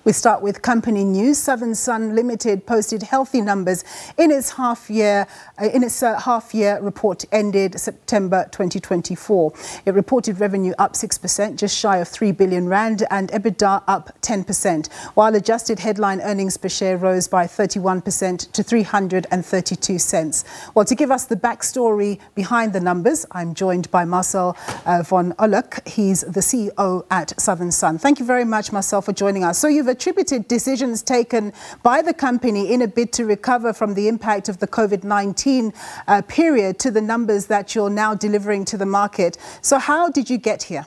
We start with company news. Southern Sun Limited posted healthy numbers in its half-year report ended September 2024. It reported revenue up 6%, just shy of 3 billion rand, and EBITDA up 10%, while adjusted headline earnings per share rose by 31% to 332 cents. Well, to give us the backstory behind the numbers, I'm joined by Marcel von Oluk. He's the CEO at Southern Sun. Thank you very much, Marcel, for joining us. So you've attributed decisions taken by the company in a bid to recover from the impact of the COVID-19 period to the numbers that you're now delivering to the market. So how did you get here?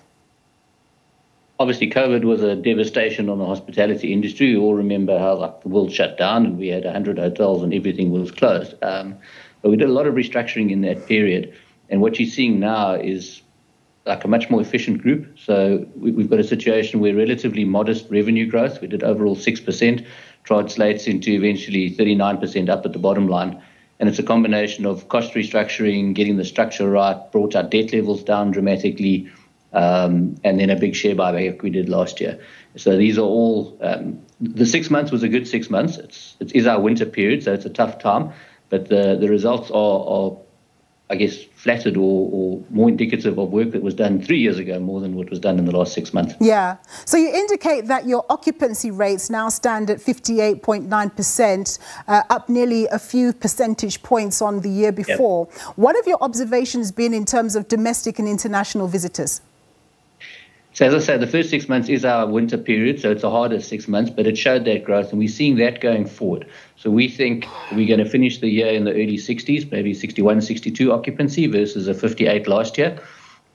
Obviously, COVID was a devastation on the hospitality industry. We all remember how the world shut down and we had 100 hotels and everything was closed. But we did a lot of restructuring in that period. And what you're seeing now is like a much more efficient group. So we've got a situation where relatively modest revenue growth. We did overall 6%, translates into eventually 39% up at the bottom line. And it's a combination of cost restructuring, getting the structure right, brought our debt levels down dramatically, and then a big share buyback we did last year. So these are all, the 6 months was a good 6 months. It is our winter period, so it's a tough time. But the results are I guess, flattered or more indicative of work that was done 3 years ago more than what was done in the last 6 months. Yeah. So you indicate that your occupancy rates now stand at 58.9%, up nearly a few percentage points on the year before. Yep. What have your observations been in terms of domestic and international visitors? So as I said, the first 6 months is our winter period, so it's a harder 6 months, but it showed that growth, and we're seeing that going forward. So we think we're going to finish the year in the early 60s, maybe 61, 62 occupancy versus a 58 last year.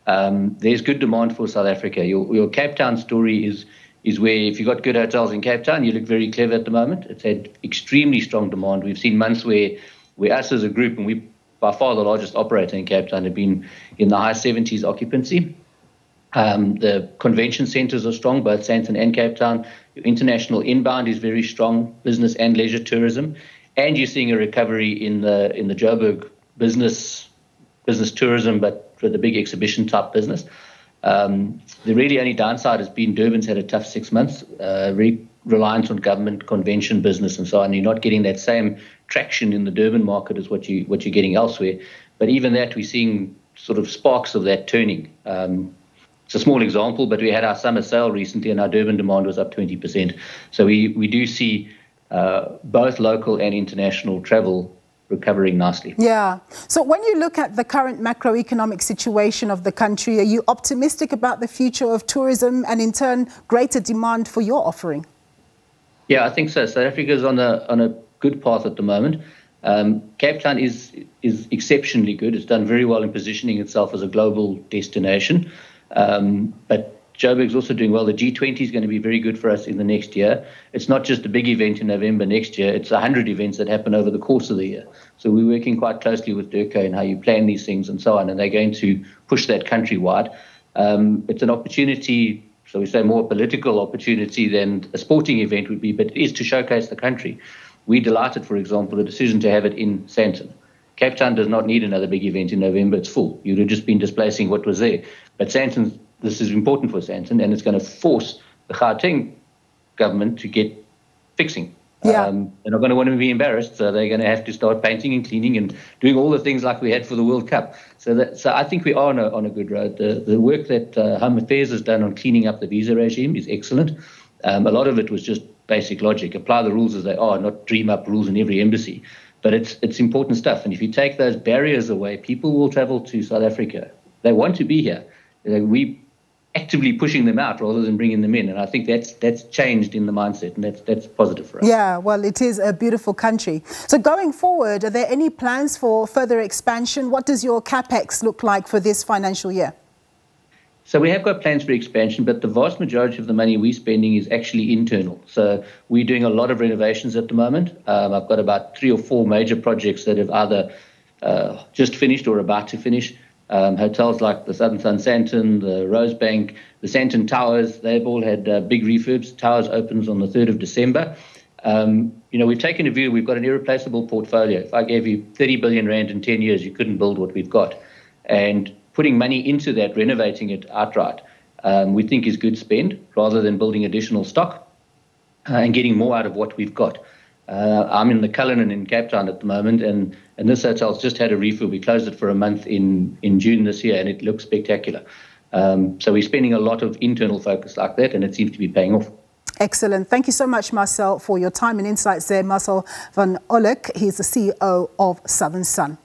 There's good demand for South Africa. Your Cape Town story is where if you've got good hotels in Cape Town, you look very clever at the moment. It's had extremely strong demand. We've seen months where us as a group, and we by far the largest operator in Cape Town, have been in the high 70s occupancy. The convention centres are strong, both Sandton and Cape Town. Your international inbound is very strong, business and leisure tourism. And you're seeing a recovery in the Joburg business tourism, but for the big exhibition type business. The really only downside has been Durban's had a tough 6 months, reliance on government convention business and so on. You're not getting that same traction in the Durban market as what you're getting elsewhere. But even that, we're seeing sort of sparks of that turning. It's a small example, but we had our summer sale recently and our Durban demand was up 20%. So we do see both local and international travel recovering nicely. Yeah. So when you look at the current macroeconomic situation of the country, are you optimistic about the future of tourism and in turn greater demand for your offering? Yeah, I think so. South Africa is on a good path at the moment. Cape Town is exceptionally good. It's done very well in positioning itself as a global destination. But Joburg's also doing well. The G20 is going to be very good for us in the next year. It's not just a big event in November next year. It's 100 events that happen over the course of the year. So we're working quite closely with DIRCO and how you plan these things and so on. And they're going to push that countrywide. It's an opportunity, so we say more political opportunity than a sporting event would be, but it is to showcase the country. We're delighted, for example, the decision to have it in Sandton. Cape Town does not need another big event in November. It's full. You'd have just been displacing what was there. But Sandton, this is important for Sandton, and it's going to force the Gauteng government to get fixing. Yeah. They're not going to want to be embarrassed, so they're going to have to start painting and cleaning and doing all the things like we had for the World Cup. So I think we are on a good road. The work that Home Affairs has done on cleaning up the visa regime is excellent. A lot of it was just basic logic. Apply the rules as they are, not dream up rules in every embassy. But it's important stuff. And if you take those barriers away, people will travel to South Africa. They want to be here. We actively pushing them out rather than bringing them in. And I think that's changed in the mindset, and that's positive for us. Yeah, well, it is a beautiful country. So going forward, are there any plans for further expansion? What does your CapEx look like for this financial year? So we have got plans for expansion, but the vast majority of the money we're spending is actually internal. So we're doing a lot of renovations at the moment. I've got about 3 or 4 major projects that have either just finished or about to finish. Hotels like the Southern Sun Sandton, the Rosebank, the Sandton Towers, they've all had big refurbs. Towers opens on the 3rd of December. We've taken a view, we've got an irreplaceable portfolio. If I gave you 30 billion rand in 10 years, you couldn't build what we've got. And putting money into that, renovating it outright, we think is good spend rather than building additional stock. and getting more out of what we've got. I'm in the Cullinan in Cape Town at the moment, and this hotel's just had a refurb. We closed it for a month in June this year, and it looks spectacular. So we're spending a lot of internal focus like that, and it seems to be paying off. Excellent. Thank you so much, Marcel, for your time and insights there. Marcel van Olik, he's the CEO of Southern Sun.